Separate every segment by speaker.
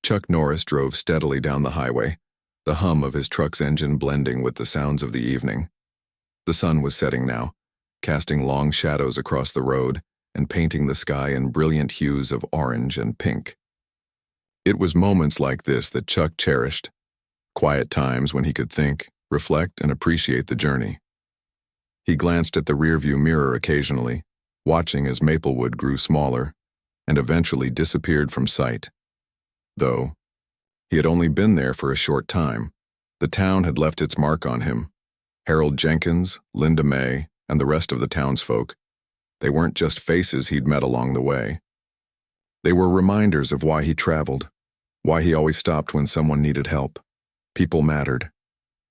Speaker 1: Chuck Norris drove steadily down the highway, the hum of his truck's engine blending with the sounds of the evening. The sun was setting now, casting long shadows across the road and painting the sky in brilliant hues of orange and pink. It was moments like this that Chuck cherished, quiet times when he could think, reflect, and appreciate the journey. He glanced at the rearview mirror occasionally, watching as Maplewood grew smaller and eventually disappeared from sight. Though he had only been there for a short time, the town had left its mark on him. Harold Jenkins, Linda May, and the rest of the townsfolk, they weren't just faces he'd met along the way. They were reminders of why he traveled, why he always stopped when someone needed help. People mattered.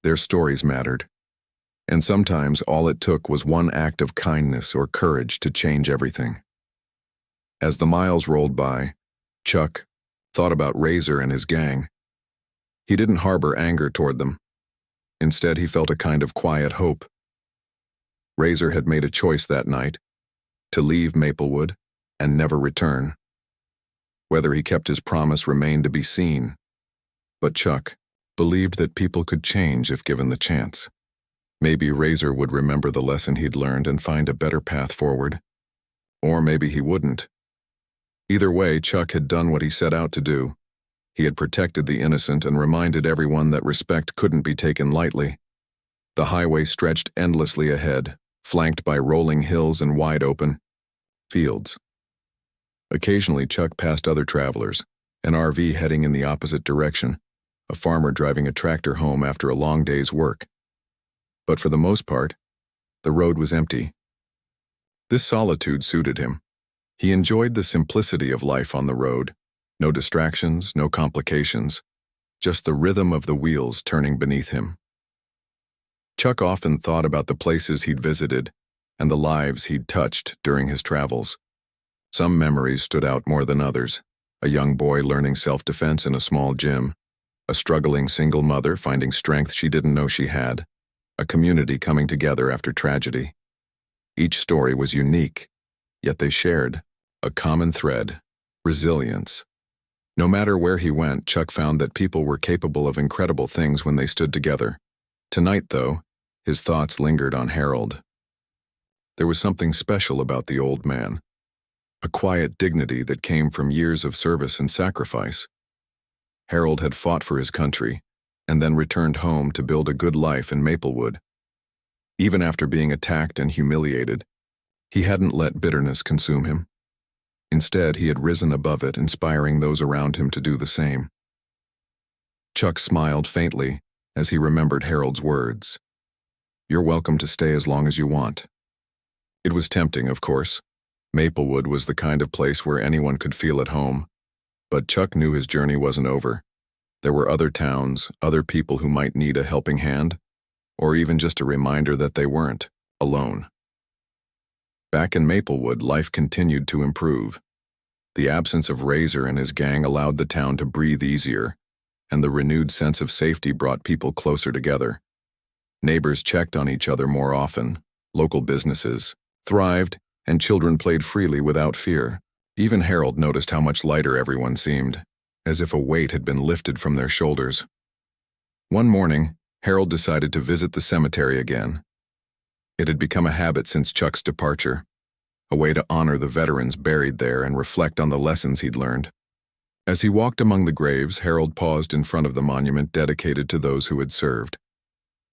Speaker 1: Their stories mattered. And sometimes all it took was one act of kindness or courage to change everything. As the miles rolled by, Chuck thought about Razor and his gang. He didn't harbor anger toward them. Instead, he felt a kind of quiet hope. Razor had made a choice that night, to leave Maplewood and never return. Whether he kept his promise remained to be seen, but Chuck believed that people could change if given the chance. Maybe Razor would remember the lesson he'd learned and find a better path forward. Or maybe he wouldn't. Either way, Chuck had done what he set out to do. He had protected the innocent and reminded everyone that respect couldn't be taken lightly. The highway stretched endlessly ahead, flanked by rolling hills and wide-open fields. Occasionally, Chuck passed other travelers, an RV heading in the opposite direction, a farmer driving a tractor home after a long day's work. But for the most part, the road was empty. This solitude suited him. He enjoyed the simplicity of life on the road. No distractions, no complications, just the rhythm of the wheels turning beneath him. Chuck often thought about the places he'd visited and the lives he'd touched during his travels. Some memories stood out more than others. A young boy learning self-defense in a small gym, a struggling single mother finding strength she didn't know she had, a community coming together after tragedy. Each story was unique, yet they shared a common thread: resilience. No matter where he went, Chuck found that people were capable of incredible things when they stood together. Tonight, though, his thoughts lingered on Harold. There was something special about the old man, a quiet dignity that came from years of service and sacrifice. Harold had fought for his country, and then returned home to build a good life in Maplewood. Even after being attacked and humiliated, he hadn't let bitterness consume him. Instead, he had risen above it, inspiring those around him to do the same. Chuck smiled faintly as he remembered Harold's words. "You're welcome to stay as long as you want." It was tempting, of course. Maplewood was the kind of place where anyone could feel at home. But Chuck knew his journey wasn't over. There were other towns, other people who might need a helping hand, or even just a reminder that they weren't alone. Back in Maplewood, life continued to improve. The absence of Razor and his gang allowed the town to breathe easier, and the renewed sense of safety brought people closer together. Neighbors checked on each other more often, local businesses thrived, and children played freely without fear. Even Harold noticed how much lighter everyone seemed, as if a weight had been lifted from their shoulders. One morning, Harold decided to visit the cemetery again. It had become a habit since Chuck's departure, a way to honor the veterans buried there and reflect on the lessons he'd learned. As he walked among the graves, Harold paused in front of the monument dedicated to those who had served.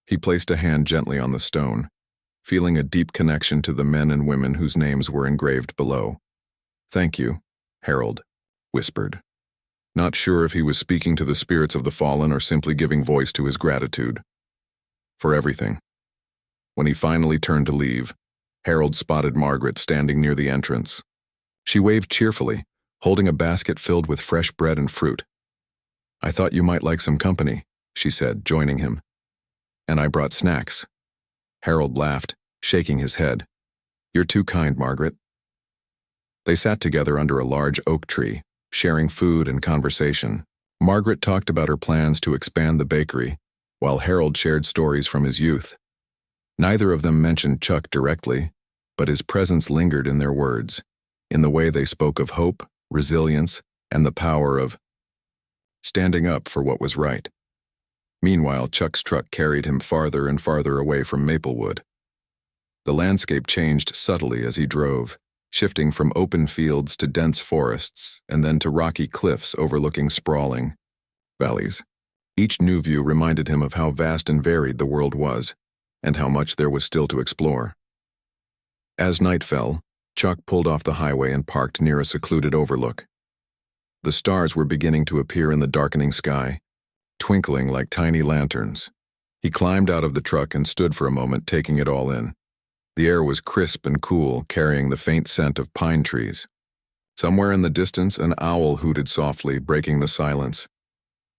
Speaker 1: He placed a hand gently on the stone, feeling a deep connection to the men and women whose names were engraved below. "Thank you," Harold whispered, not sure if he was speaking to the spirits of the fallen or simply giving voice to his gratitude. For everything. When he finally turned to leave, Harold spotted Margaret standing near the entrance. She waved cheerfully, holding a basket filled with fresh bread and fruit. "I thought you might like some company," she said, joining him. "And I brought snacks." Harold laughed, shaking his head. "You're too kind, Margaret." They sat together under a large oak tree, sharing food and conversation. Margaret talked about her plans to expand the bakery, while Harold shared stories from his youth. Neither of them mentioned Chuck directly, but his presence lingered in their words, in the way they spoke of hope, resilience, and the power of standing up for what was right. Meanwhile, Chuck's truck carried him farther and farther away from Maplewood. The landscape changed subtly as he drove, shifting from open fields to dense forests and then to rocky cliffs overlooking sprawling valleys. Each new view reminded him of how vast and varied the world was, and how much there was still to explore. As night fell, Chuck pulled off the highway and parked near a secluded overlook. The stars were beginning to appear in the darkening sky, twinkling like tiny lanterns. He climbed out of the truck and stood for a moment, taking it all in. The air was crisp and cool, carrying the faint scent of pine trees. Somewhere in the distance, an owl hooted softly, breaking the silence.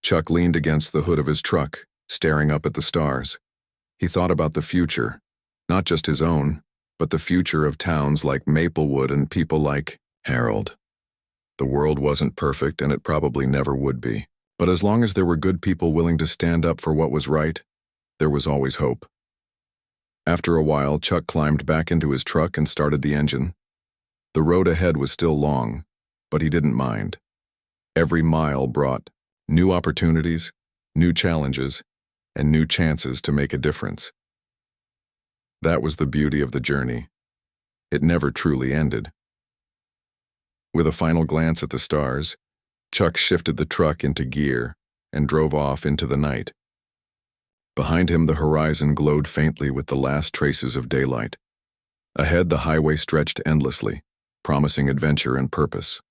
Speaker 1: Chuck leaned against the hood of his truck, staring up at the stars. He thought about the future, not just his own, but the future of towns like Maplewood and people like Harold. The world wasn't perfect, and it probably never would be. But as long as there were good people willing to stand up for what was right, there was always hope. After a while, Chuck climbed back into his truck and started the engine. The road ahead was still long, but he didn't mind. Every mile brought new opportunities, new challenges, and new chances to make a difference. That was the beauty of the journey. It never truly ended. With a final glance at the stars, Chuck shifted the truck into gear and drove off into the night. Behind him, the horizon glowed faintly with the last traces of daylight. Ahead, the highway stretched endlessly, promising adventure and purpose.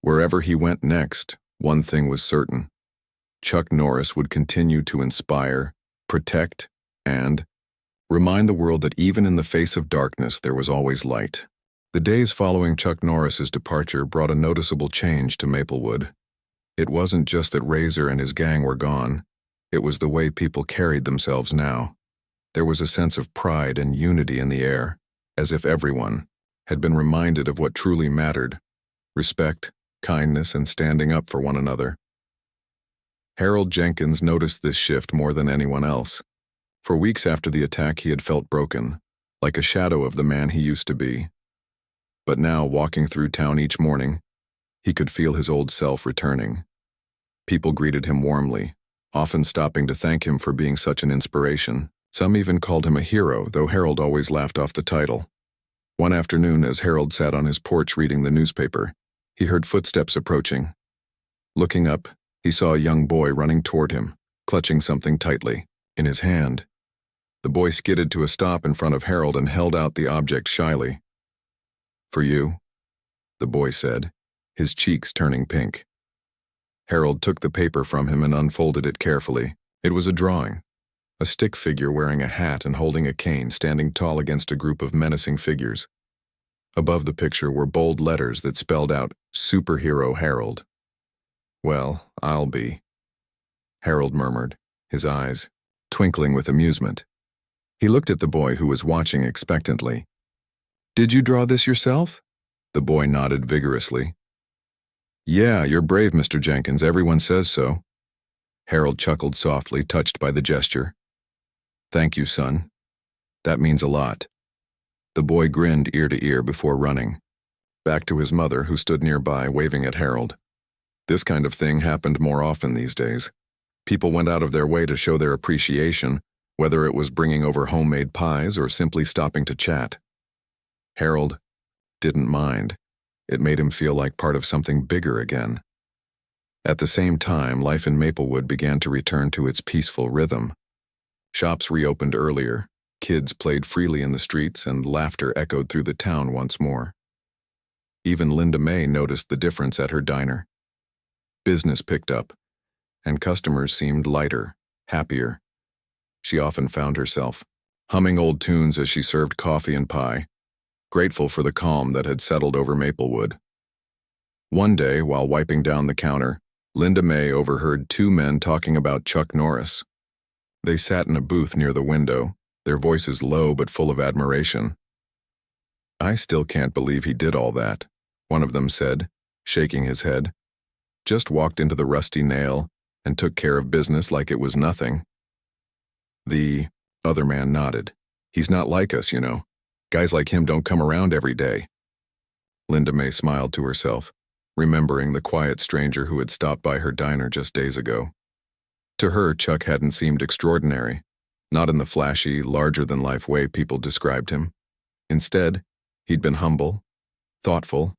Speaker 1: Wherever he went next, one thing was certain. Chuck Norris would continue to inspire, protect, and remind the world that even in the face of darkness, there was always light. The days following Chuck Norris's departure brought a noticeable change to Maplewood. It wasn't just that Razor and his gang were gone. It was the way people carried themselves now. There was a sense of pride and unity in the air, as if everyone had been reminded of what truly mattered: respect, kindness, and standing up for one another. Harold Jenkins noticed this shift more than anyone else. For weeks after the attack, he had felt broken, like a shadow of the man he used to be. But now, walking through town each morning, he could feel his old self returning. People greeted him warmly, often stopping to thank him for being such an inspiration. Some even called him a hero, though Harold always laughed off the title. One afternoon, as Harold sat on his porch reading the newspaper, he heard footsteps approaching. Looking up, he saw a young boy running toward him, clutching something tightly in his hand. The boy skidded to a stop in front of Harold and held out the object shyly. "For you," the boy said, his cheeks turning pink. Harold took the paper from him and unfolded it carefully. It was a drawing. A stick figure wearing a hat and holding a cane, standing tall against a group of menacing figures. Above the picture were bold letters that spelled out "Superhero Harold." "Well, I'll be," Harold murmured, his eyes twinkling with amusement. He looked at the boy, who was watching expectantly. "Did you draw this yourself?" The boy nodded vigorously. "Yeah, you're brave, Mr. Jenkins. Everyone says so." Harold chuckled softly, touched by the gesture. "Thank you, son. That means a lot." The boy grinned ear to ear before running back to his mother, who stood nearby, waving at Harold. This kind of thing happened more often these days. People went out of their way to show their appreciation, whether it was bringing over homemade pies or simply stopping to chat. Harold didn't mind. It made him feel like part of something bigger again. At the same time, life in Maplewood began to return to its peaceful rhythm. Shops reopened earlier, kids played freely in the streets, and laughter echoed through the town once more. Even Linda May noticed the difference at her diner. Business picked up, and customers seemed lighter, happier. She often found herself humming old tunes as she served coffee and pie, grateful for the calm that had settled over Maplewood. One day, while wiping down the counter, Linda May overheard two men talking about Chuck Norris. They sat in a booth near the window, their voices low but full of admiration. "I still can't believe he did all that," one of them said, shaking his head. "Just walked into the Rusty Nail and took care of business like it was nothing." The other man nodded. "He's not like us, you know. Guys like him don't come around every day." Linda May smiled to herself. remembering the quiet stranger who had stopped by her diner just days ago. To her, Chuck hadn't seemed extraordinary, not in the flashy, larger-than-life way people described him. Instead, he'd been humble, thoughtful,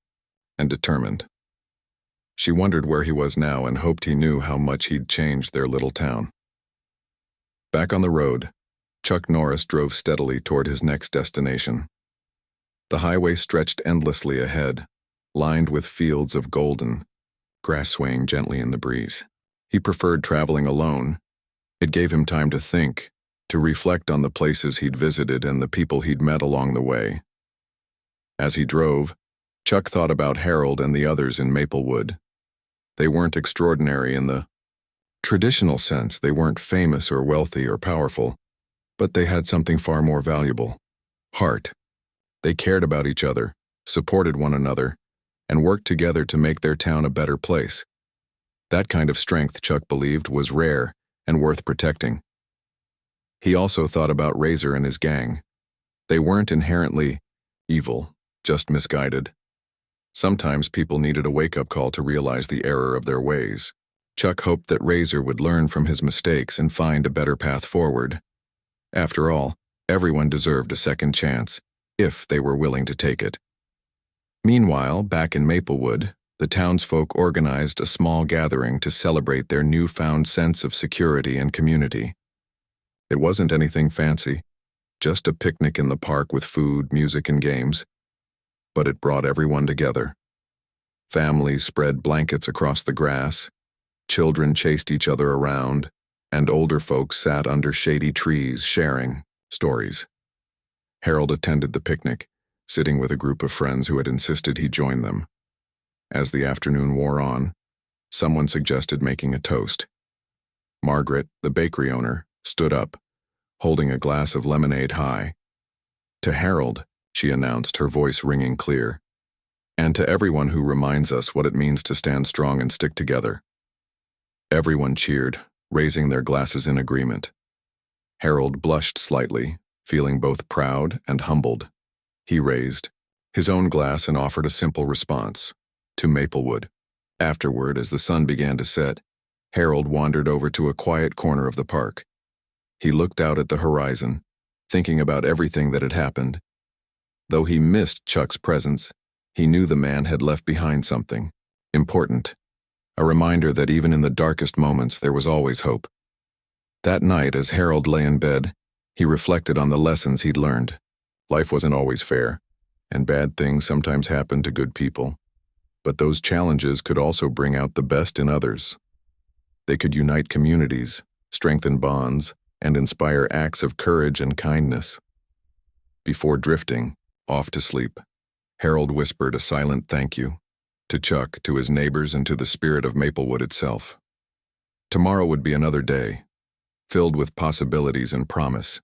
Speaker 1: and determined. She wondered where he was now and hoped he knew how much he'd changed their little town. Back on the road, Chuck Norris drove steadily toward his next destination. The highway stretched endlessly ahead, lined with fields of golden, grass swaying gently in the breeze. He preferred traveling alone. It gave him time to think, to reflect on the places he'd visited and the people he'd met along the way. As he drove, Chuck thought about Harold and the others in Maplewood. They weren't extraordinary in the traditional sense. They weren't famous or wealthy or powerful, but they had something far more valuable: heart. They cared about each other, supported one another, and worked together to make their town a better place. That kind of strength, Chuck believed, was rare and worth protecting. He also thought about Razor and his gang. They weren't inherently evil, just misguided. Sometimes people needed a wake-up call to realize the error of their ways. Chuck hoped that Razor would learn from his mistakes and find a better path forward. After all, everyone deserved a second chance, if they were willing to take it. Meanwhile, back in Maplewood, the townsfolk organized a small gathering to celebrate their newfound sense of security and community. It wasn't anything fancy, just a picnic in the park with food, music, and games. But it brought everyone together. Families spread blankets across the grass, children chased each other around, and older folks sat under shady trees sharing stories. Harold attended the picnic, sitting with a group of friends who had insisted he join them. As the afternoon wore on, someone suggested making a toast. Margaret, the bakery owner, stood up, holding a glass of lemonade high. "To Harold," she announced, her voice ringing clear, "and to everyone who reminds us what it means to stand strong and stick together." Everyone cheered, raising their glasses in agreement. Harold blushed slightly, feeling both proud and humbled. He raised his own glass and offered a simple response: "To Maplewood." Afterward, as the sun began to set, Harold wandered over to a quiet corner of the park. He looked out at the horizon, thinking about everything that had happened. Though he missed Chuck's presence, he knew the man had left behind something important, a reminder that even in the darkest moments there was always hope. That night, as Harold lay in bed, he reflected on the lessons he'd learned. Life wasn't always fair, and bad things sometimes happened to good people. But those challenges could also bring out the best in others. They could unite communities, strengthen bonds, and inspire acts of courage and kindness. Before drifting off to sleep, Harold whispered a silent thank you to Chuck, to his neighbors, and to the spirit of Maplewood itself. Tomorrow would be another day, filled with possibilities and promise.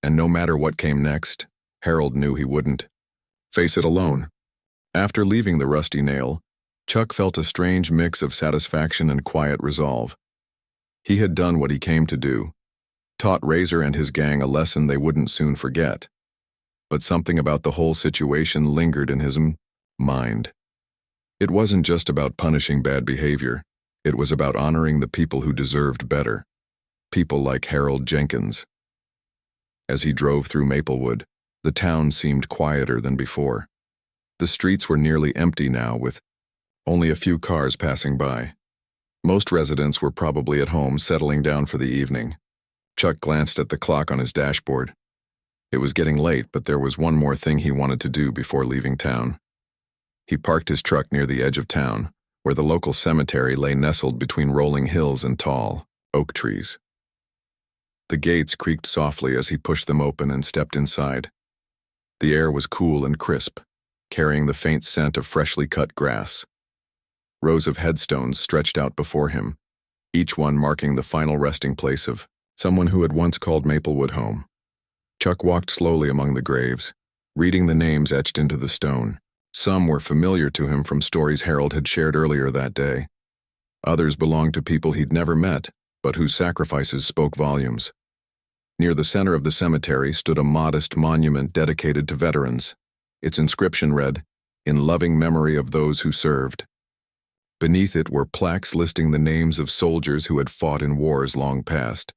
Speaker 1: And no matter what came next, Harold knew he wouldn't face it alone. After leaving the Rusty Nail, Chuck felt a strange mix of satisfaction and quiet resolve. He had done what he came to do, taught Razor and his gang a lesson they wouldn't soon forget. But something about the whole situation lingered in his mind. It wasn't just about punishing bad behavior. It was about honoring the people who deserved better. People like Harold Jenkins. As he drove through Maplewood, the town seemed quieter than before. The streets were nearly empty now, with only a few cars passing by. Most residents were probably at home, settling down for the evening. Chuck glanced at the clock on his dashboard. It was getting late, but there was one more thing he wanted to do before leaving town. He parked his truck near the edge of town, where the local cemetery lay nestled between rolling hills and tall oak trees. The gates creaked softly as he pushed them open and stepped inside. The air was cool and crisp, carrying the faint scent of freshly cut grass. Rows of headstones stretched out before him, each one marking the final resting place of someone who had once called Maplewood home. Chuck walked slowly among the graves, reading the names etched into the stone. Some were familiar to him from stories Harold had shared earlier that day. Others belonged to people he'd never met, but whose sacrifices spoke volumes. Near the center of the cemetery stood a modest monument dedicated to veterans. Its inscription read, "In loving memory of those who served." Beneath it were plaques listing the names of soldiers who had fought in wars long past.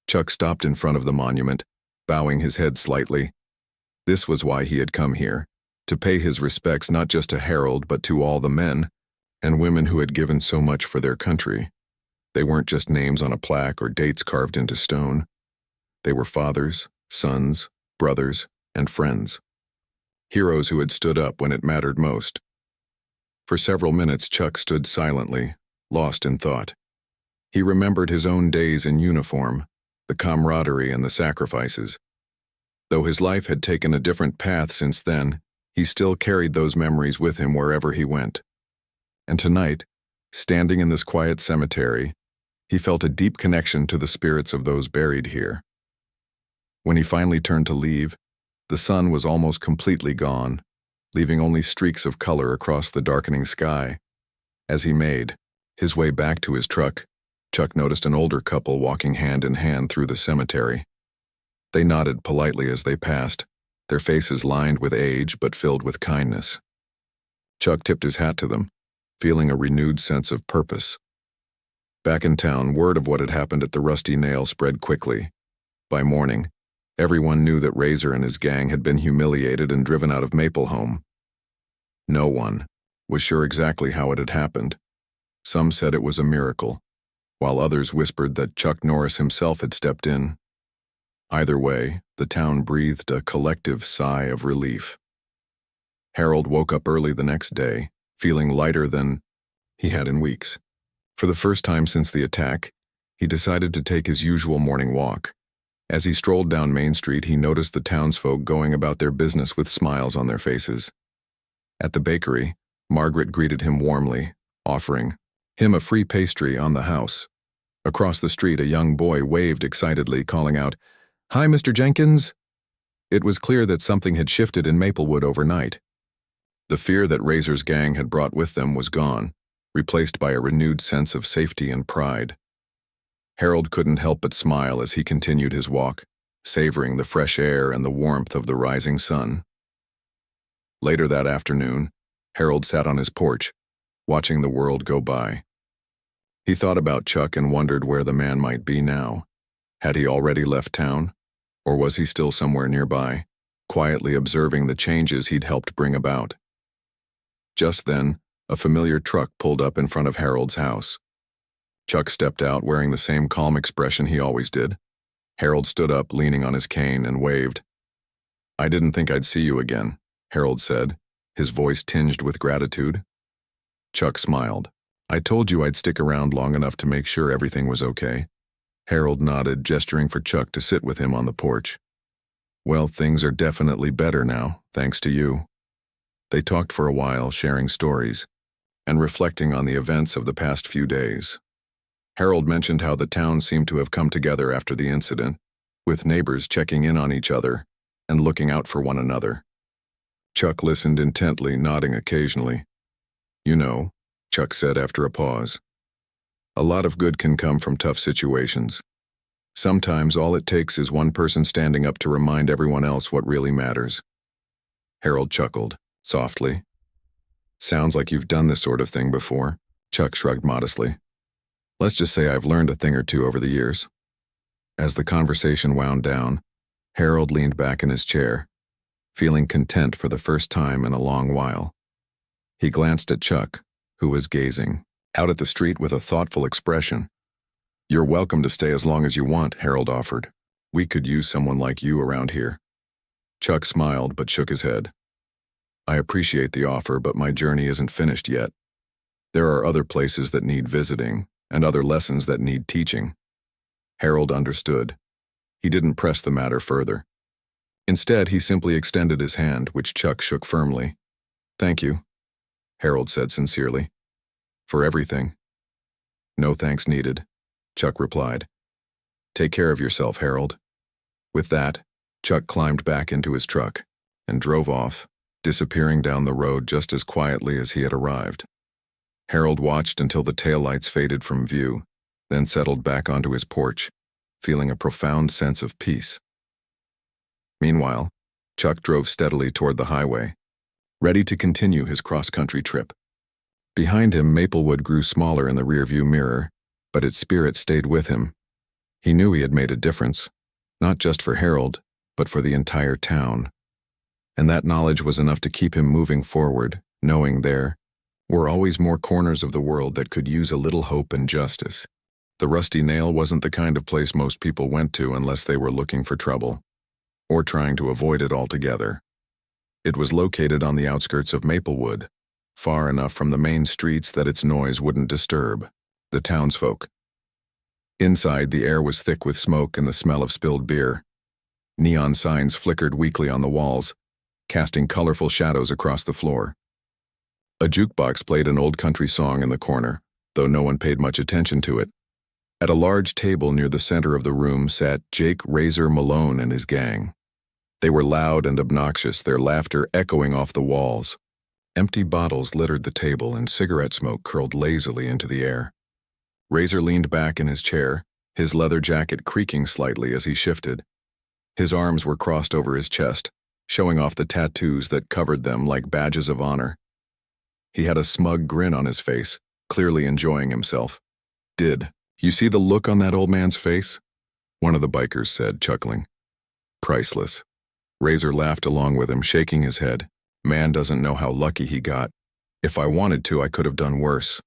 Speaker 1: Chuck stopped in front of the monument, bowing his head slightly. This was why he had come here, to pay his respects not just to Harold but to all the men and women who had given so much for their country. They weren't just names on a plaque or dates carved into stone. They were fathers, sons, brothers, and friends. Heroes who had stood up when it mattered most. For several minutes, Chuck stood silently, lost in thought. He remembered his own days in uniform, the camaraderie and the sacrifices. Though his life had taken a different path since then, he still carried those memories with him wherever he went. And tonight, standing in this quiet cemetery, he felt a deep connection to the spirits of those buried here. When he finally turned to leave, the sun was almost completely gone, leaving only streaks of color across the darkening sky. As he made his way back to his truck, Chuck noticed an older couple walking hand in hand through the cemetery. They nodded politely as they passed, their faces lined with age but filled with kindness. Chuck tipped his hat to them, feeling a renewed sense of purpose. Back in town, word of what had happened at the Rusty Nail spread quickly. By morning, everyone knew that Razor and his gang had been humiliated and driven out of Maplehome. No one was sure exactly how it had happened. Some said it was a miracle, while others whispered that Chuck Norris himself had stepped in. Either way, the town breathed a collective sigh of relief. Harold woke up early the next day, feeling lighter than he had in weeks. For the first time since the attack, he decided to take his usual morning walk. As he strolled down Main Street, he noticed the townsfolk going about their business with smiles on their faces. At the bakery, Margaret greeted him warmly, offering him a free pastry on the house. Across the street, a young boy waved excitedly, calling out, "Hi, Mr. Jenkins." It was clear that something had shifted in Maplewood overnight. The fear that Razor's gang had brought with them was gone, replaced by a renewed sense of safety and pride. Harold couldn't help but smile as he continued his walk, savoring the fresh air and the warmth of the rising sun. Later that afternoon, Harold sat on his porch, watching the world go by. He thought about Chuck and wondered where the man might be now. Had he already left town? Or was he still somewhere nearby, quietly observing the changes he'd helped bring about? Just then, a familiar truck pulled up in front of Harold's house. Chuck stepped out wearing the same calm expression he always did. Harold stood up, leaning on his cane, and waved. "I didn't think I'd see you again," Harold said, his voice tinged with gratitude. Chuck smiled. "I told you I'd stick around long enough to make sure everything was okay." Harold nodded, gesturing for Chuck to sit with him on the porch. "Well, things are definitely better now, thanks to you." They talked for a while, sharing stories and reflecting on the events of the past few days. Harold mentioned how the town seemed to have come together after the incident, with neighbors checking in on each other and looking out for one another. Chuck listened intently, nodding occasionally. "You know," Chuck said after a pause, "a lot of good can come from tough situations. Sometimes all it takes is one person standing up to remind everyone else what really matters." Harold chuckled, softly. "Sounds like you've done this sort of thing before." Chuck shrugged modestly. "Let's just say I've learned a thing or two over the years." As the conversation wound down, Harold leaned back in his chair, feeling content for the first time in a long while. He glanced at Chuck, who was gazing out at the street with a thoughtful expression. "You're welcome to stay as long as you want," Harold offered. "We could use someone like you around here." Chuck smiled but shook his head. "I appreciate the offer, but my journey isn't finished yet. There are other places that need visiting, and other lessons that need teaching." Harold understood. He didn't press the matter further. Instead, he simply extended his hand, which Chuck shook firmly. "Thank you," Harold said sincerely. "For everything." "No thanks needed," Chuck replied. "Take care of yourself, Harold." With that, Chuck climbed back into his truck and drove off, disappearing down the road just as quietly as he had arrived. Harold watched until the taillights faded from view, then settled back onto his porch, feeling a profound sense of peace. Meanwhile, Chuck drove steadily toward the highway, ready to continue his cross-country trip. Behind him, Maplewood grew smaller in the rearview mirror, but its spirit stayed with him. He knew he had made a difference, not just for Harold, but for the entire town. And that knowledge was enough to keep him moving forward, knowing there were always more corners of the world that could use a little hope and justice. The Rusty Nail wasn't the kind of place most people went to unless they were looking for trouble, or trying to avoid it altogether. It was located on the outskirts of Maplewood, far enough from the main streets that its noise wouldn't disturb the townsfolk. Inside, the air was thick with smoke and the smell of spilled beer. Neon signs flickered weakly on the walls, casting colorful shadows across the floor. A jukebox played an old country song in the corner, though no one paid much attention to it. At a large table near the center of the room sat Jake Razor Malone and his gang. They were loud and obnoxious, their laughter echoing off the walls. Empty bottles littered the table and cigarette smoke curled lazily into the air. Razor leaned back in his chair, his leather jacket creaking slightly as he shifted. His arms were crossed over his chest, showing off the tattoos that covered them like badges of honor. He had a smug grin on his face, clearly enjoying himself. "Did you see the look on that old man's face?" one of the bikers said, chuckling. "Priceless." Razor laughed along with him, shaking his head. "Man doesn't know how lucky he got. If I wanted to, I could have done worse."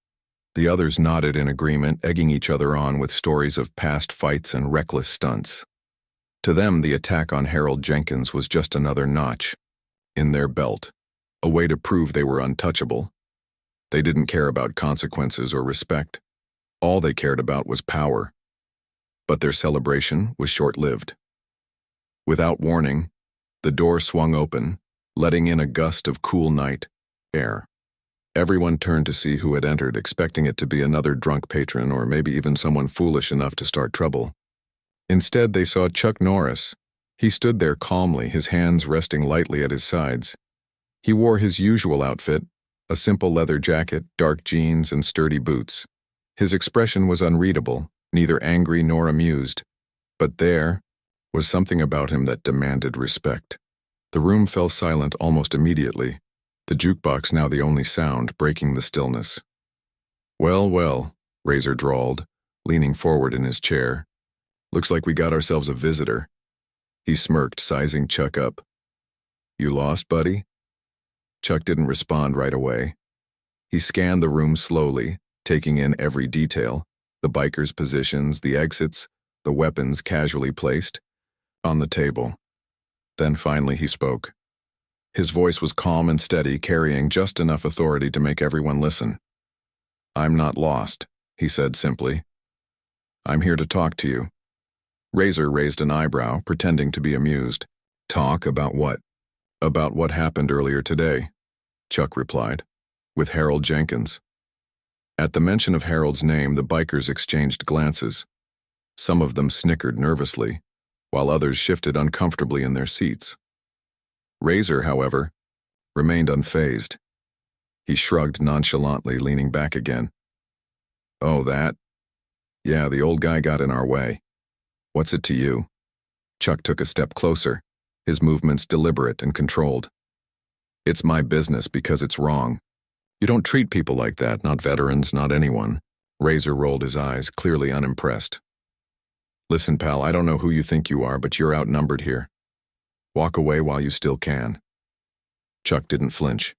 Speaker 1: The others nodded in agreement, egging each other on with stories of past fights and reckless stunts. To them, the attack on Harold Jenkins was just another notch in their belt, a way to prove they were untouchable. They didn't care about consequences or respect. All they cared about was power. But their celebration was short-lived. Without warning, the door swung open, letting in a gust of cool night air. Everyone turned to see who had entered, expecting it to be another drunk patron or maybe even someone foolish enough to start trouble. Instead, they saw Chuck Norris. He stood there calmly, his hands resting lightly at his sides. He wore his usual outfit, a simple leather jacket, dark jeans, and sturdy boots. His expression was unreadable, neither angry nor amused. But there was something about him that demanded respect. The room fell silent almost immediately, the jukebox now the only sound breaking the stillness. "Well, well," Razor drawled, leaning forward in his chair. "Looks like we got ourselves a visitor." He smirked, sizing Chuck up. "You lost, buddy?" Chuck didn't respond right away. He scanned the room slowly, taking in every detail, the bikers' positions, the exits, the weapons casually placed on the table. Then finally he spoke. His voice was calm and steady, carrying just enough authority to make everyone listen. "I'm not lost," he said simply. "I'm here to talk to you." Razor raised an eyebrow, pretending to be amused. "Talk about what?" "About what happened earlier today," Chuck replied, "with Harold Jenkins." At the mention of Harold's name, the bikers exchanged glances. Some of them snickered nervously, while others shifted uncomfortably in their seats. Razor, however, remained unfazed. He shrugged nonchalantly, leaning back again. "Oh, that? Yeah, the old guy got in our way. What's it to you?" Chuck took a step closer, his movements deliberate and controlled. "It's my business because it's wrong. You don't treat people like that, not veterans, not anyone." Razor rolled his eyes, clearly unimpressed. "Listen, pal, I don't know who you think you are, but you're outnumbered here. Walk away while you still can." Chuck didn't flinch.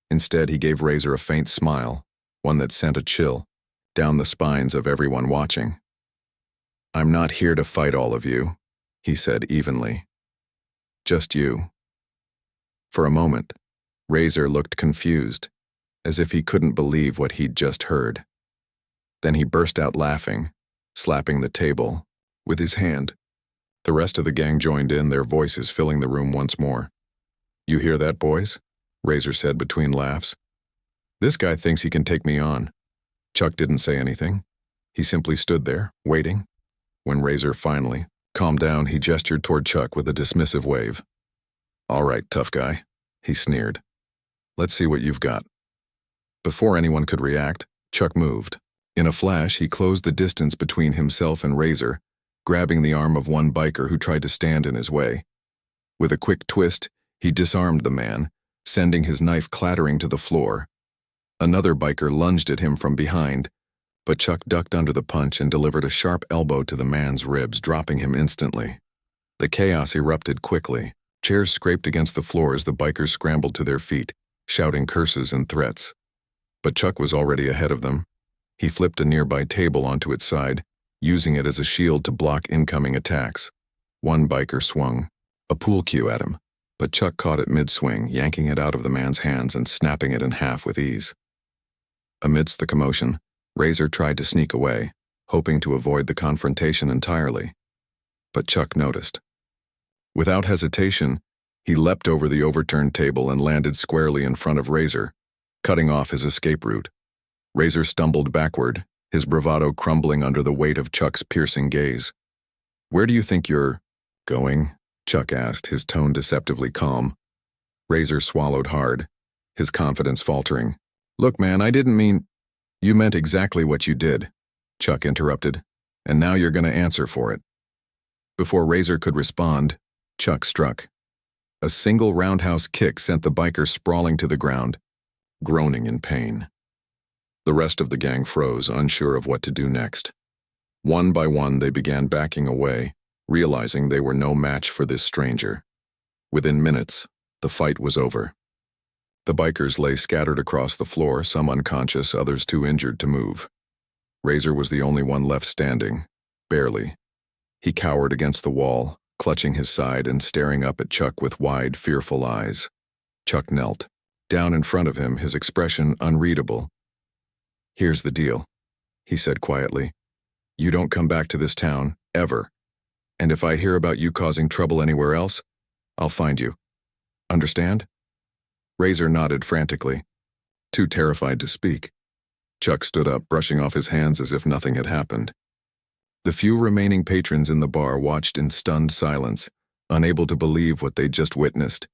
Speaker 1: Instead, he gave Razor a faint smile, one that sent a chill down the spines of everyone watching. "I'm not here to fight all of you," he said evenly. "Just you." For a moment, Razor looked confused, as if he couldn't believe what he'd just heard. Then he burst out laughing, slapping the table with his hand. The rest of the gang joined in, their voices filling the room once more. "You hear that, boys?" Razor said between laughs. "This guy thinks he can take me on." Chuck didn't say anything. He simply stood there, waiting. When Razor finally calmed down, he gestured toward Chuck with a dismissive wave. "All right, tough guy," he sneered. "Let's see what you've got." Before anyone could react, Chuck moved. In a flash, he closed the distance between himself and Razor, grabbing the arm of one biker who tried to stand in his way. With a quick twist, he disarmed the man, sending his knife clattering to the floor. Another biker lunged at him from behind, but Chuck ducked under the punch and delivered a sharp elbow to the man's ribs, dropping him instantly. The chaos erupted quickly. Chairs scraped against the floor as the bikers scrambled to their feet, shouting curses and threats. But Chuck was already ahead of them. He flipped a nearby table onto its side, using it as a shield to block incoming attacks. One biker swung a pool cue at him, but Chuck caught it mid-swing, yanking it out of the man's hands and snapping it in half with ease. Amidst the commotion, Razor tried to sneak away, hoping to avoid the confrontation entirely. But Chuck noticed. Without hesitation, he leapt over the overturned table and landed squarely in front of Razor, cutting off his escape route. Razor stumbled backward, his bravado crumbling under the weight of Chuck's piercing gaze. "Where do you think you're going?" Chuck asked, his tone deceptively calm. Razor swallowed hard, his confidence faltering. "Look, man, I didn't mean—" "You meant exactly what you did," Chuck interrupted, "and now you're going to answer for it." Before Razor could respond, Chuck struck. A single roundhouse kick sent the biker sprawling to the ground, groaning in pain. The rest of the gang froze, unsure of what to do next. One by one, they began backing away, realizing they were no match for this stranger. Within minutes, the fight was over. The bikers lay scattered across the floor, some unconscious, others too injured to move. Razor was the only one left standing, barely. He cowered against the wall, clutching his side and staring up at Chuck with wide, fearful eyes. Chuck knelt. Down in front of him, his expression unreadable. "Here's the deal," he said quietly. "You don't come back to this town, ever. And if I hear about you causing trouble anywhere else, I'll find you. Understand?" Razor nodded frantically, too terrified to speak. Chuck stood up, brushing off his hands as if nothing had happened. The few remaining patrons in the bar watched in stunned silence, unable to believe what they'd just witnessed.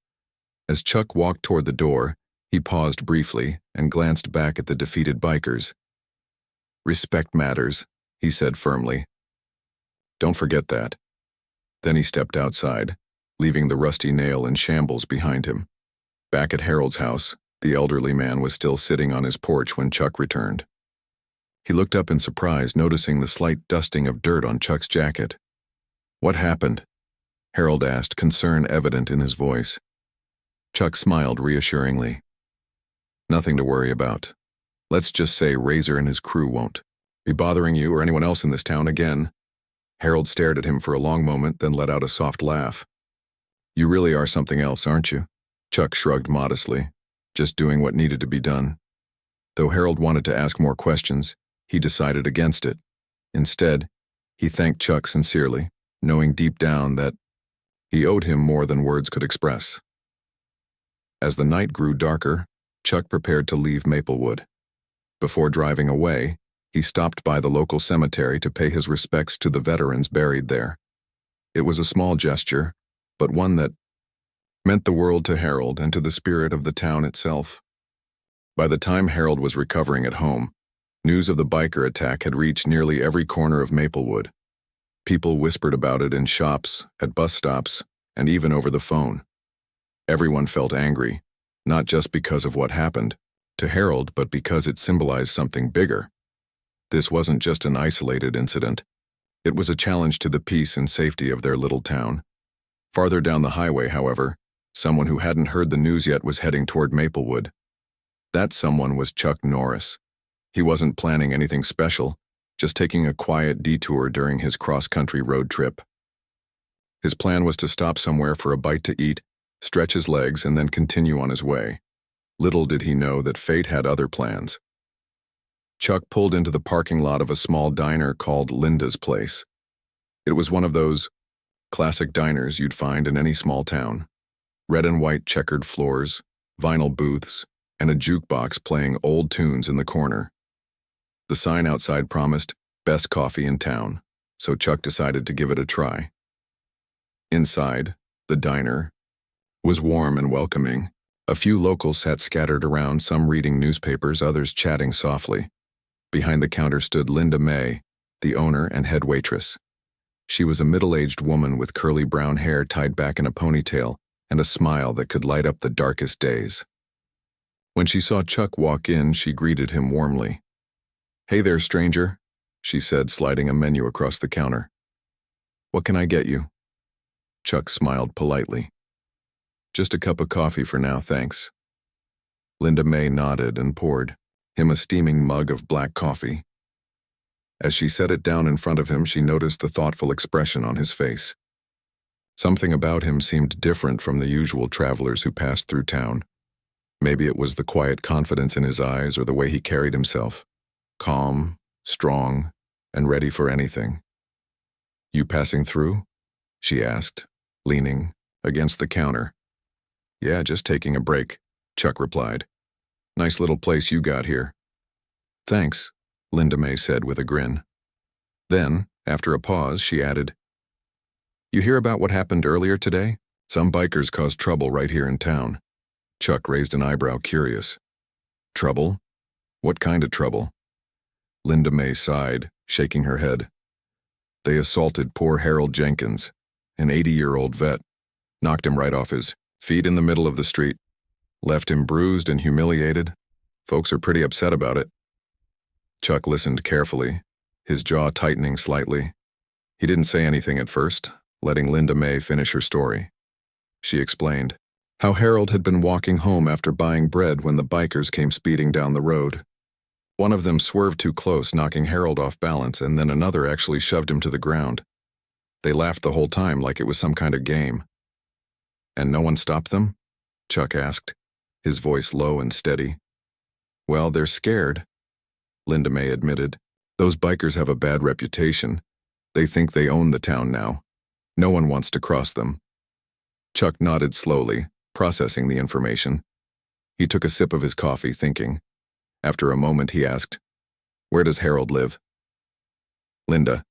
Speaker 1: As Chuck walked toward the door, he paused briefly and glanced back at the defeated bikers. "Respect matters," he said firmly. "Don't forget that." Then he stepped outside, leaving the rusty nail in shambles behind him. Back at Harold's house, the elderly man was still sitting on his porch when Chuck returned. He looked up in surprise, noticing the slight dusting of dirt on Chuck's jacket. "What happened?" Harold asked, concern evident in his voice. Chuck smiled reassuringly. "Nothing to worry about. Let's just say Razor and his crew won't be bothering you or anyone else in this town again." Harold stared at him for a long moment, then let out a soft laugh. "You really are something else, aren't you?" Chuck shrugged modestly, just doing what needed to be done. Though Harold wanted to ask more questions, he decided against it. Instead, he thanked Chuck sincerely, knowing deep down that he owed him more than words could express. As the night grew darker, Chuck prepared to leave Maplewood. Before driving away, he stopped by the local cemetery to pay his respects to the veterans buried there. It was a small gesture, but one that meant the world to Harold and to the spirit of the town itself. By the time Harold was recovering at home, news of the biker attack had reached nearly every corner of Maplewood. People whispered about it in shops, at bus stops, and even over the phone. Everyone felt angry, not just because of what happened to Harold, but because it symbolized something bigger. This wasn't just an isolated incident. It was a challenge to the peace and safety of their little town. Farther down the highway, however, someone who hadn't heard the news yet was heading toward Maplewood. That someone was Chuck Norris. He wasn't planning anything special, just taking a quiet detour during his cross-country road trip. His plan was to stop somewhere for a bite to eat, stretch his legs, and then continue on his way. Little did he know that fate had other plans. Chuck pulled into the parking lot of a small diner called Linda's Place. It was one of those classic diners you'd find in any small town. Red and white checkered floors, vinyl booths, and a jukebox playing old tunes in the corner. The sign outside promised best coffee in town, so Chuck decided to give it a try. Inside, the diner was warm and welcoming. A few locals sat scattered around, some reading newspapers, others chatting softly. Behind the counter stood Linda May, the owner and head waitress. She was a middle-aged woman with curly brown hair tied back in a ponytail and a smile that could light up the darkest days. When she saw Chuck walk in, she greeted him warmly. "Hey there, stranger," she said, sliding a menu across the counter. "What can I get you?" Chuck smiled politely. "Just a cup of coffee for now, thanks." Linda May nodded and poured him a steaming mug of black coffee. As she set it down in front of him, she noticed the thoughtful expression on his face. Something about him seemed different from the usual travelers who passed through town. Maybe it was the quiet confidence in his eyes or the way he carried himself. Calm, strong, and ready for anything. "You passing through?" she asked, leaning against the counter. "Yeah, just taking a break," Chuck replied. "Nice little place you got here." "Thanks," Linda May said with a grin. Then, after a pause, she added, "You hear about what happened earlier today? Some bikers caused trouble right here in town." Chuck raised an eyebrow, curious. "Trouble? What kind of trouble?" Linda May sighed, shaking her head. "They assaulted poor Harold Jenkins, an 80-year-old vet, knocked him right off his feet in the middle of the street, left him bruised and humiliated. Folks are pretty upset about it." Chuck listened carefully, his jaw tightening slightly. He didn't say anything at first, letting Linda May finish her story. She explained how Harold had been walking home after buying bread when the bikers came speeding down the road. One of them swerved too close, knocking Harold off balance, and then another actually shoved him to the ground. They laughed the whole time like it was some kind of game. "And no one stopped them?" Chuck asked, his voice low and steady. "Well, they're scared," Linda May admitted. "Those bikers have a bad reputation. They think they own the town now. No one wants to cross them." Chuck nodded slowly, processing the information. He took a sip of his coffee, thinking. After a moment, he asked, "Where does Harold live?" "Linda."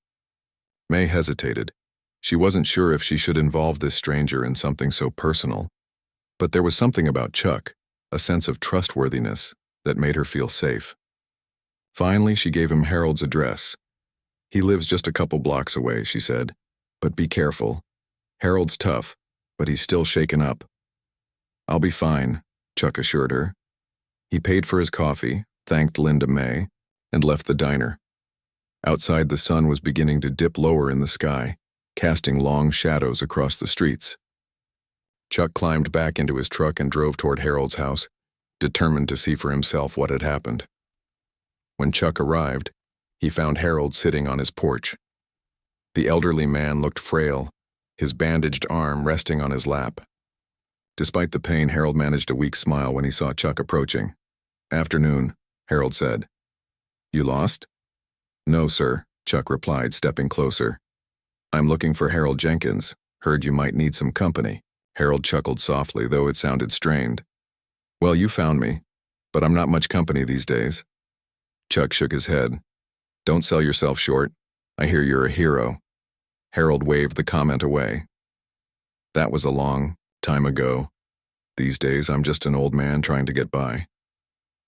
Speaker 1: May hesitated. She wasn't sure if she should involve this stranger in something so personal. But there was something about Chuck, a sense of trustworthiness, that made her feel safe. Finally, she gave him Harold's address. "He lives just a couple blocks away," she said. "But be careful. Harold's tough, but he's still shaken up." "I'll be fine," Chuck assured her. He paid for his coffee, thanked Linda May, and left the diner. Outside, the sun was beginning to dip lower in the sky, casting long shadows across the streets. Chuck climbed back into his truck and drove toward Harold's house, determined to see for himself what had happened. When Chuck arrived, he found Harold sitting on his porch. The elderly man looked frail, his bandaged arm resting on his lap. Despite the pain, Harold managed a weak smile when he saw Chuck approaching. "Afternoon," Harold said. "You lost?" "No, sir," Chuck replied, stepping closer. "I'm looking for Harold Jenkins. Heard you might need some company." Harold chuckled softly, though it sounded strained. "Well, you found me, but I'm not much company these days." Chuck shook his head. "Don't sell yourself short. I hear you're a hero." Harold waved the comment away. "That was a long time ago. These days, I'm just an old man trying to get by."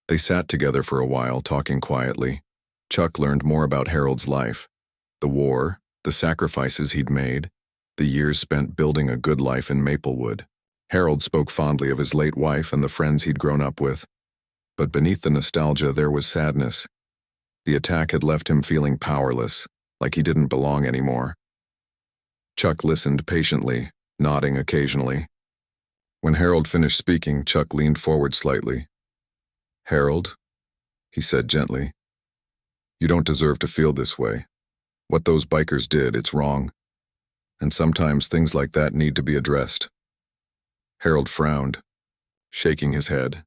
Speaker 1: They sat together for a while, talking quietly. Chuck learned more about Harold's life, the war, the sacrifices he'd made, the years spent building a good life in Maplewood. Harold spoke fondly of his late wife and the friends he'd grown up with. But beneath the nostalgia, there was sadness. The attack had left him feeling powerless, like he didn't belong anymore. Chuck listened patiently, nodding occasionally. When Harold finished speaking, Chuck leaned forward slightly. "Harold," he said gently, "you don't deserve to feel this way. What those bikers did, it's wrong. And sometimes things like that need to be addressed." Harold frowned, shaking his head.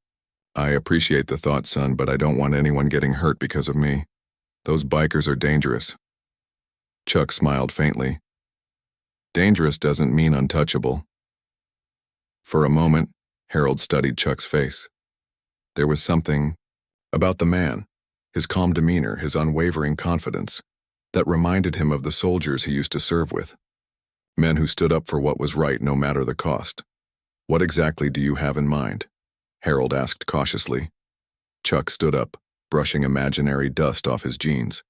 Speaker 1: "I appreciate the thought, son, but I don't want anyone getting hurt because of me. Those bikers are dangerous." Chuck smiled faintly. "Dangerous doesn't mean untouchable." For a moment, Harold studied Chuck's face. There was something about the man, his calm demeanor, his unwavering confidence, that reminded him of the soldiers he used to serve with. Men who stood up for what was right no matter the cost. "What exactly do you have in mind?" Harold asked cautiously. Chuck stood up, brushing imaginary dust off his jeans.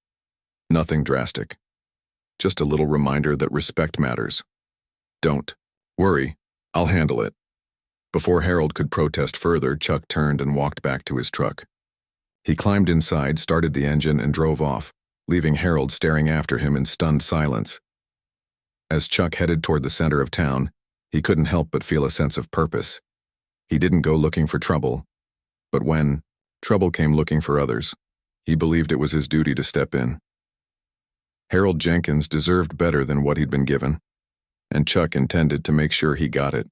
Speaker 1: "Nothing drastic. Just a little reminder that respect matters. Don't worry, I'll handle it." Before Harold could protest further, Chuck turned and walked back to his truck. He climbed inside, started the engine, and drove off, leaving Harold staring after him in stunned silence. As Chuck headed toward the center of town, he couldn't help but feel a sense of purpose. He didn't go looking for trouble, but when trouble came looking for others, he believed it was his duty to step in. Harold Jenkins deserved better than what he'd been given, and Chuck intended to make sure he got it.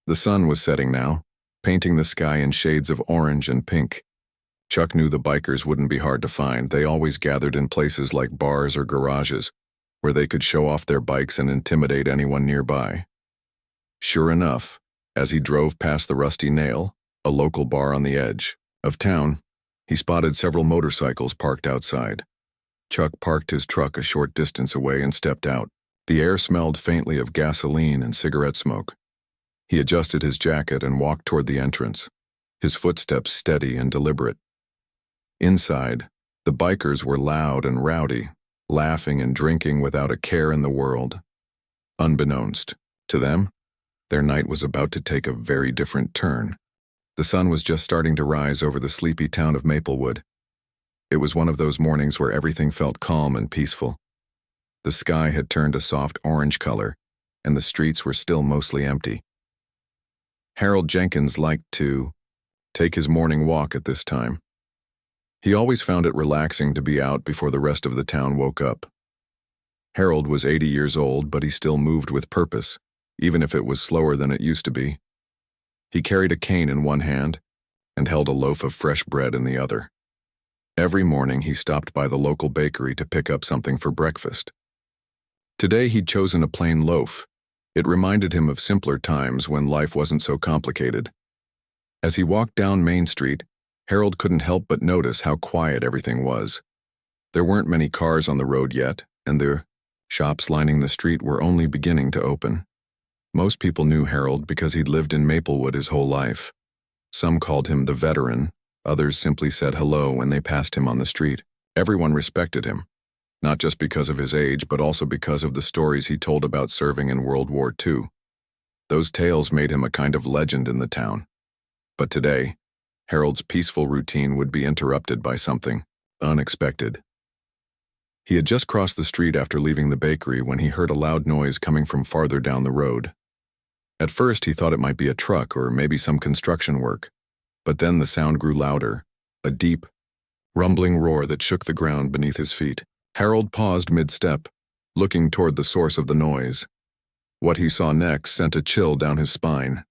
Speaker 1: The sun was setting now, painting the sky in shades of orange and pink. Chuck knew the bikers wouldn't be hard to find. They always gathered in places like bars or garages, where they could show off their bikes and intimidate anyone nearby. Sure enough, as he drove past the Rusty Nail, a local bar on the edge of town, he spotted several motorcycles parked outside. Chuck parked his truck a short distance away and stepped out. The air smelled faintly of gasoline and cigarette smoke. He adjusted his jacket and walked toward the entrance, his footsteps steady and deliberate. Inside, the bikers were loud and rowdy, laughing and drinking without a care in the world. Unbeknownst to them, their night was about to take a very different turn. The sun was just starting to rise over the sleepy town of Maplewood. It was one of those mornings where everything felt calm and peaceful. The sky had turned a soft orange color, and the streets were still mostly empty. Harold Jenkins liked to take his morning walk at this time. He always found it relaxing to be out before the rest of the town woke up. Harold was 80 years old, but he still moved with purpose, even if it was slower than it used to be. He carried a cane in one hand and held a loaf of fresh bread in the other. Every morning he stopped by the local bakery to pick up something for breakfast. Today he'd chosen a plain loaf. It reminded him of simpler times when life wasn't so complicated. As he walked down Main Street, Harold couldn't help but notice how quiet everything was. There weren't many cars on the road yet, and the shops lining the street were only beginning to open. Most people knew Harold because he'd lived in Maplewood his whole life. Some called him the veteran, others simply said hello when they passed him on the street. Everyone respected him, not just because of his age, but also because of the stories he told about serving in World War II. Those tales made him a kind of legend in the town. But today, Harold's peaceful routine would be interrupted by something unexpected. He had just crossed the street after leaving the bakery when he heard a loud noise coming from farther down the road. At first, he thought it might be a truck or maybe some construction work, but then the sound grew louder, a deep, rumbling roar that shook the ground beneath his feet. Harold paused mid-step, looking toward the source of the noise. What he saw next sent a chill down his spine.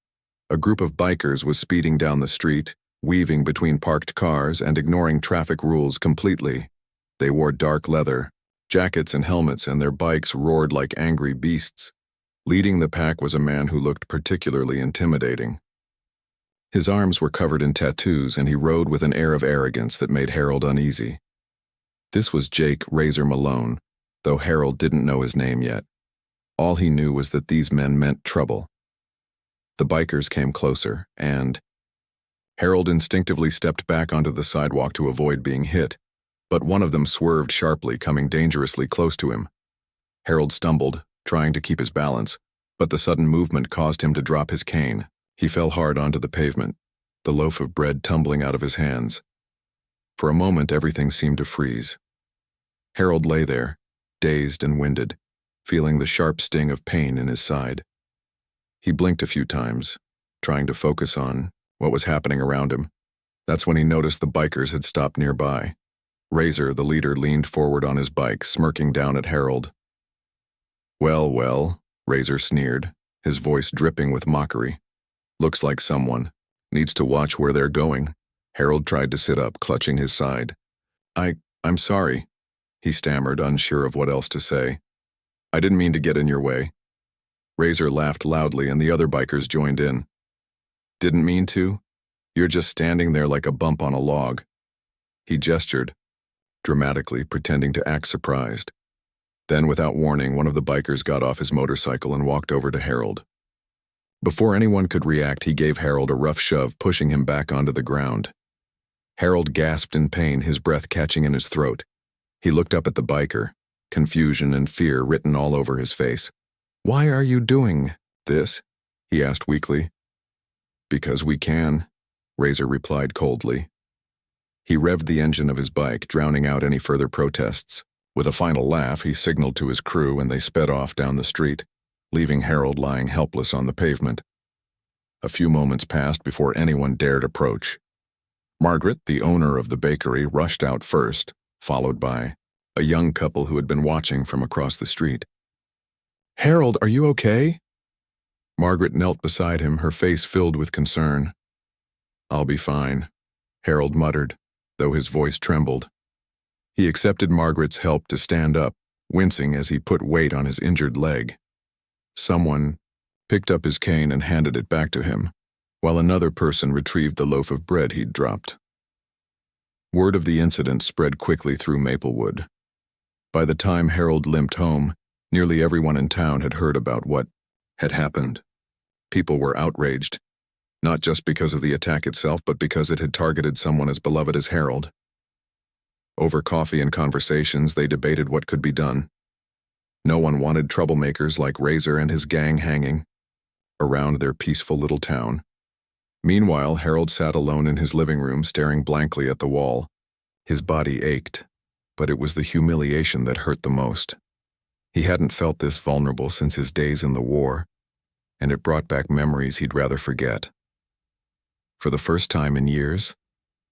Speaker 1: A group of bikers was speeding down the street, weaving between parked cars and ignoring traffic rules completely. They wore dark leather jackets and helmets, and their bikes roared like angry beasts. Leading the pack was a man who looked particularly intimidating. His arms were covered in tattoos, and he rode with an air of arrogance that made Harold uneasy. This was Jake Razor Malone, though Harold didn't know his name yet. All he knew was that these men meant trouble. The bikers came closer, and Harold instinctively stepped back onto the sidewalk to avoid being hit, but one of them swerved sharply, coming dangerously close to him. Harold stumbled, trying to keep his balance, but the sudden movement caused him to drop his cane. He fell hard onto the pavement, the loaf of bread tumbling out of his hands. For a moment, everything seemed to freeze. Harold lay there, dazed and winded, feeling the sharp sting of pain in his side. He blinked a few times, trying to focus on what was happening around him. That's when he noticed the bikers had stopped nearby. Razor, the leader, leaned forward on his bike, smirking down at Harold. "Well, well," Razor sneered, his voice dripping with mockery. "Looks like someone needs to watch where they're going." Harold tried to sit up, clutching his side. I'm sorry," he stammered, unsure of what else to say. "I didn't mean to get in your way." Razor laughed loudly, and the other bikers joined in. "Didn't mean to? You're just standing there like a bump on a log." He gestured, dramatically, pretending to act surprised. Then, without warning, one of the bikers got off his motorcycle and walked over to Harold. Before anyone could react, he gave Harold a rough shove, pushing him back onto the ground. Harold gasped in pain, his breath catching in his throat. He looked up at the biker, confusion and fear written all over his face. "Why are you doing this?" he asked weakly. Because we can, Razor replied coldly. He revved the engine of his bike, drowning out any further protests. With a final laugh, he signaled to his crew and they sped off down the street, leaving Harold lying helpless on the pavement. A few moments passed before anyone dared approach. Margaret, the owner of the bakery, rushed out first, followed by a young couple who had been watching from across the street. "Harold, are you okay?" Margaret knelt beside him, her face filled with concern. "I'll be fine," Harold muttered, though his voice trembled. He accepted Margaret's help to stand up, wincing as he put weight on his injured leg. Someone picked up his cane and handed it back to him, while another person retrieved the loaf of bread he'd dropped. Word of the incident spread quickly through Maplewood. By the time Harold limped home, nearly everyone in town had heard about what had happened. People were outraged, not just because of the attack itself, but because it had targeted someone as beloved as Harold. Over coffee and conversations, they debated what could be done. No one wanted troublemakers like Razor and his gang hanging around their peaceful little town. Meanwhile, Harold sat alone in his living room, staring blankly at the wall. His body ached, but it was the humiliation that hurt the most. He hadn't felt this vulnerable since his days in the war, and it brought back memories he'd rather forget. For the first time in years,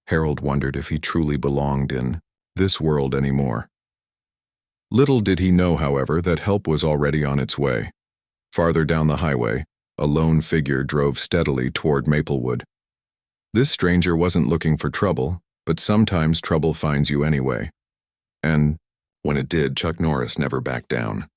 Speaker 1: Harold wondered if he truly belonged in this world anymore. Little did he know, however, that help was already on its way. Farther down the highway, a lone figure drove steadily toward Maplewood. This stranger wasn't looking for trouble, but sometimes trouble finds you anyway. And when it did, Chuck Norris never backed down.